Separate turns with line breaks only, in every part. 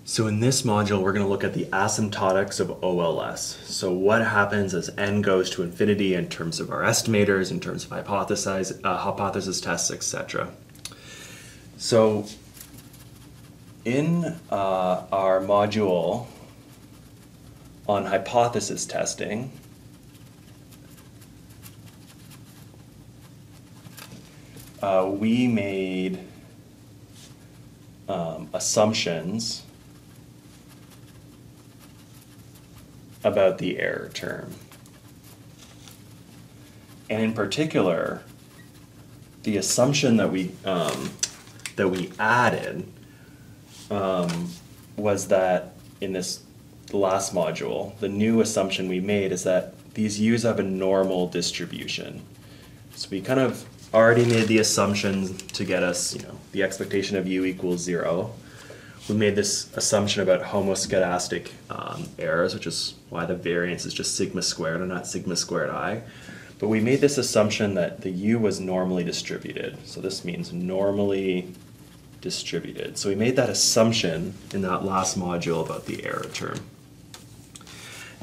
So in this module, we're going to look at the asymptotics of OLS. So what happens as n goes to infinity in terms of our estimators, in terms of hypothesis tests, etc. So in our module on hypothesis testing, we made assumptions about the error term. And in particular, the assumption that we added was that in the last module, the new assumption we made is that these u's have a normal distribution. So we kind of already made the assumption to get us, the expectation of u equals 0. We made this assumption about homoscedastic errors, which is why the variance is just sigma squared and not sigma squared I. But we made this assumption that the u was normally distributed. So this means normally distributed. So we made that assumption in that last module about the error term.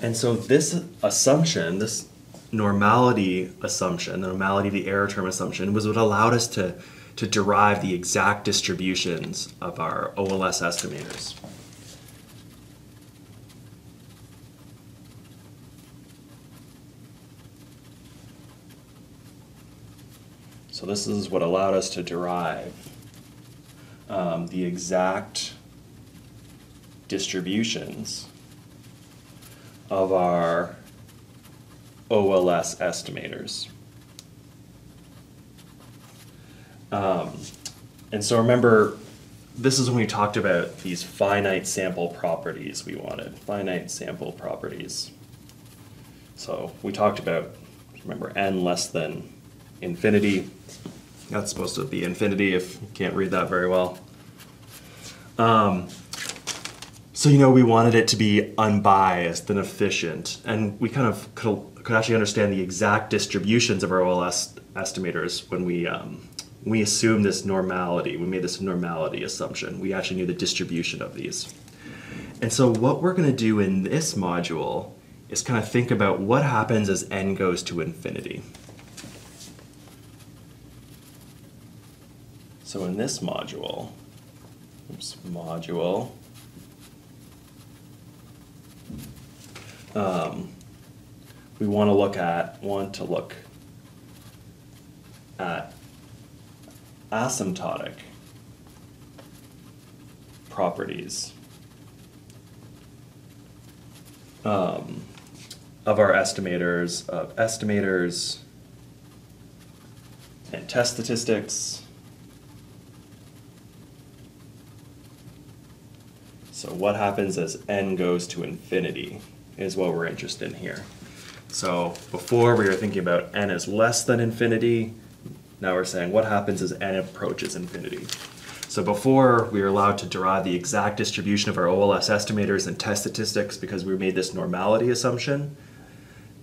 And so this assumption, this normality assumption, the normality of the error term assumption, was what allowed us to derive the exact distributions of our OLS estimators. So this is what allowed us to derive the exact distributions of our OLS estimators. And so remember, this is when we talked about these finite sample properties we wanted, finite sample properties. So we talked about, remember, n less than infinity. That's supposed to be infinity if you can't read that very well. So we wanted it to be unbiased and efficient, and we kind of could actually understand the exact distributions of our OLS estimators when we assumed this normality. We made this normality assumption. We actually knew the distribution of these. And so what we're going to do in this module is kind of think about what happens as n goes to infinity. So in this module, we want to look at asymptotic properties of our estimators, and test statistics. So what happens as n goes to infinity is what we're interested in here. So before we were thinking about n is less than infinity. Now we're saying what happens as n approaches infinity. So before we were allowed to derive the exact distribution of our OLS estimators and test statistics because we made this normality assumption.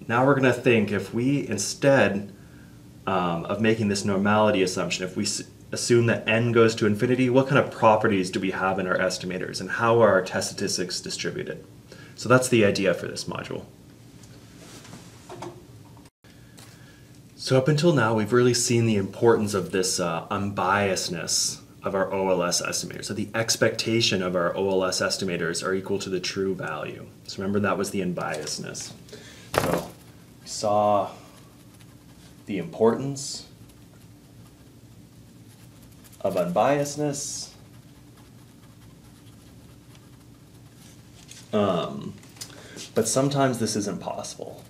Now we're going to think if we, instead of making this normality assumption, if we assume that n goes to infinity, what kind of properties do we have in our estimators and how are our test statistics distributed? So that's the idea for this module. So up until now, we've really seen the importance of this unbiasedness of our OLS estimators. So the expectation of our OLS estimators are equal to the true value. So remember, that was the unbiasedness. So we saw the importance of unbiasedness. But sometimes this isn't possible.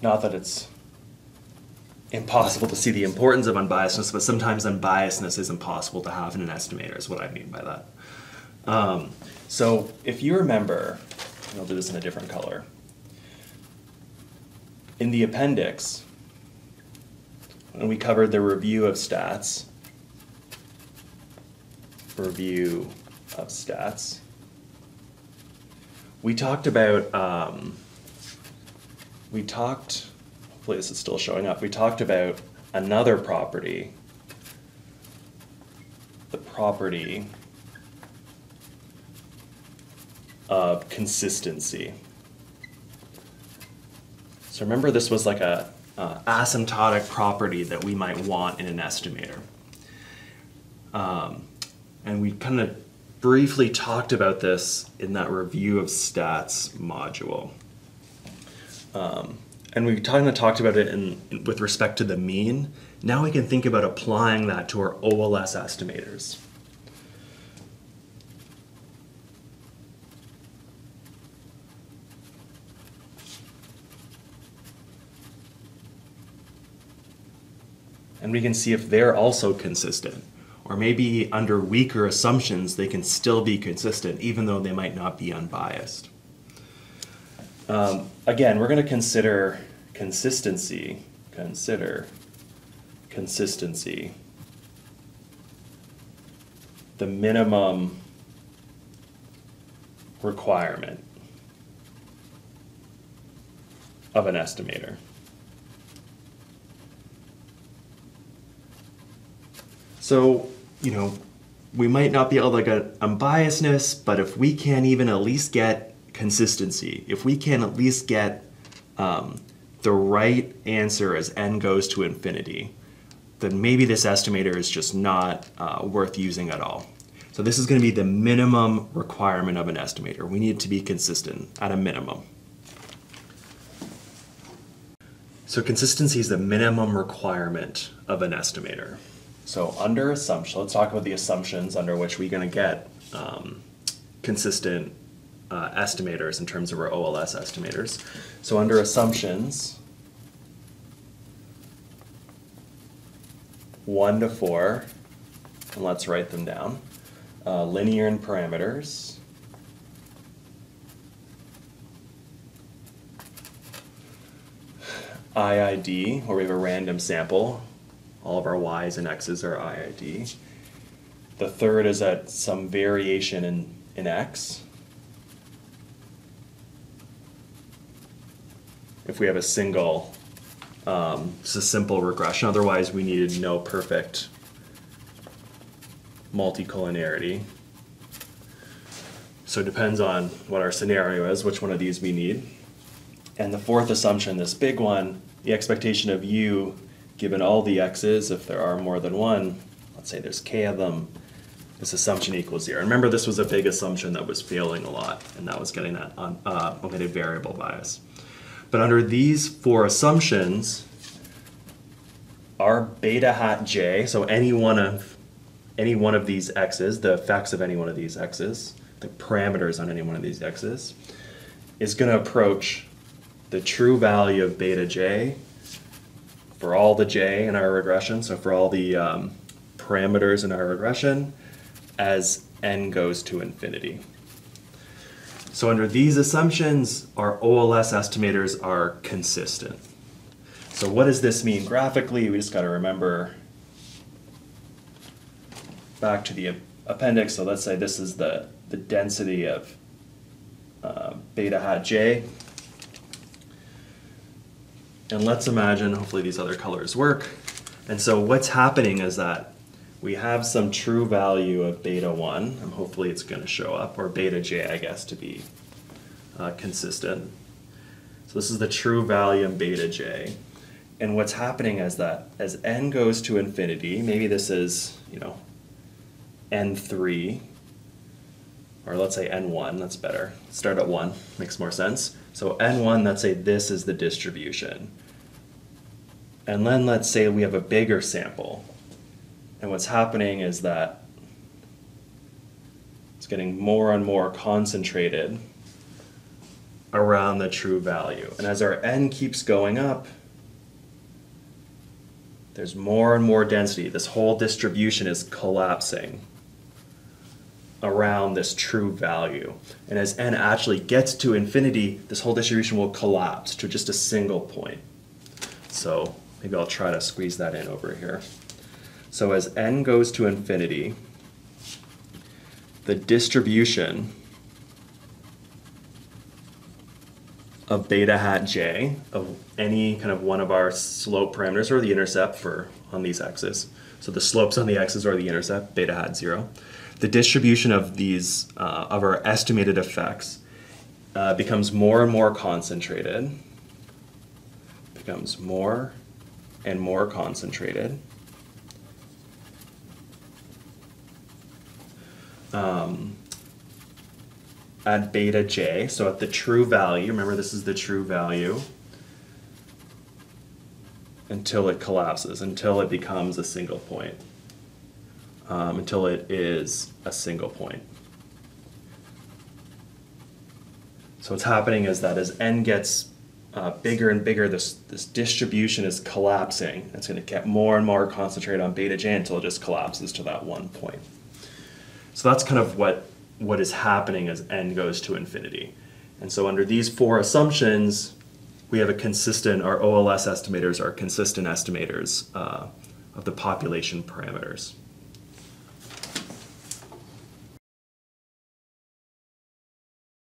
Not that it's impossible to see the importance of unbiasedness, but sometimes unbiasedness is impossible to have in an estimator, is what I mean by that. So if you remember, and I'll do this in a different color, in the appendix, when we covered the review of stats, we talked about, hopefully this is still showing up, we talked about another property, the property of consistency. So remember, this was like a asymptotic property that we might want in an estimator. And we kind of briefly talked about this in that review of stats module. And we kind of talked about it with respect to the mean. Now we can think about applying that to our OLS estimators. And we can see if they're also consistent. Or maybe under weaker assumptions, they can still be consistent, even though they might not be unbiased. Again, we're going to consider consistency. Consider consistency. The minimum requirement of an estimator. So, you know, we might not be able to get unbiasedness, but if we can even at least get consistency, if we can at least get the right answer as n goes to infinity, then maybe this estimator is just not worth using at all. So this is going to be the minimum requirement of an estimator. We need it to be consistent at a minimum. So consistency is the minimum requirement of an estimator. So under assumption, let's talk about the assumptions under which we're going to get consistent estimators in terms of our OLS estimators. So under assumptions, 1 to 4, and let's write them down. Linear in parameters. IID, where we have a random sample. All of our y's and x's are IID. The third is at some variation in x. If we have a single, it's a simple regression. Otherwise, we needed no perfect multicollinearity. So it depends on what our scenario is, which one of these we need. And the fourth assumption, this big one, the expectation of u given all the x's, if there are more than one, let's say there's k of them, this assumption equals 0. Remember, this was a big assumption that was failing a lot, and that was getting that omitted variable bias. But under these 4 assumptions, our beta hat j, so any one of these x's, the effects of any one of these x's, the parameters on any one of these x's, is going to approach the true value of beta j for all the j in our regression, so for all the parameters in our regression, as n goes to infinity. So under these assumptions, our OLS estimators are consistent. So what does this mean graphically? We just got to remember back to the appendix. So let's say this is the density of beta hat j. And let's imagine, hopefully these other colors work. And so what's happening is that we have some true value of beta 1, and hopefully it's going to show up, or beta j, I guess, to be consistent. So this is the true value in beta j. And what's happening is that as n goes to infinity, maybe this is, you know, n3, or let's say n1, that's better. Start at 1, makes more sense. So n1, let's say this is the distribution. And then let's say we have a bigger sample. And what's happening is that it's getting more and more concentrated around the true value. And as our n keeps going up, there's more and more density. This whole distribution is collapsing around this true value. And as n actually gets to infinity, this whole distribution will collapse to just a single point. So maybe I'll try to squeeze that in over here. So as n goes to infinity, the distribution of beta hat j of any kind of one of our slope parameters or the intercept for on these x's. So the slopes on the x's or the intercept, beta hat 0. The distribution of these, of our estimated effects becomes more and more concentrated, becomes more and more concentrated. At beta j, so at the true value, remember this is the true value, until it collapses, until it becomes a single point, until it is a single point. So what's happening is that as n gets bigger and bigger, this distribution is collapsing. It's going to get more and more concentrated on beta j until it just collapses to that one point. So that's kind of what is happening as n goes to infinity. And so under these four assumptions, we have a consistent, our OLS estimators are consistent estimators of the population parameters.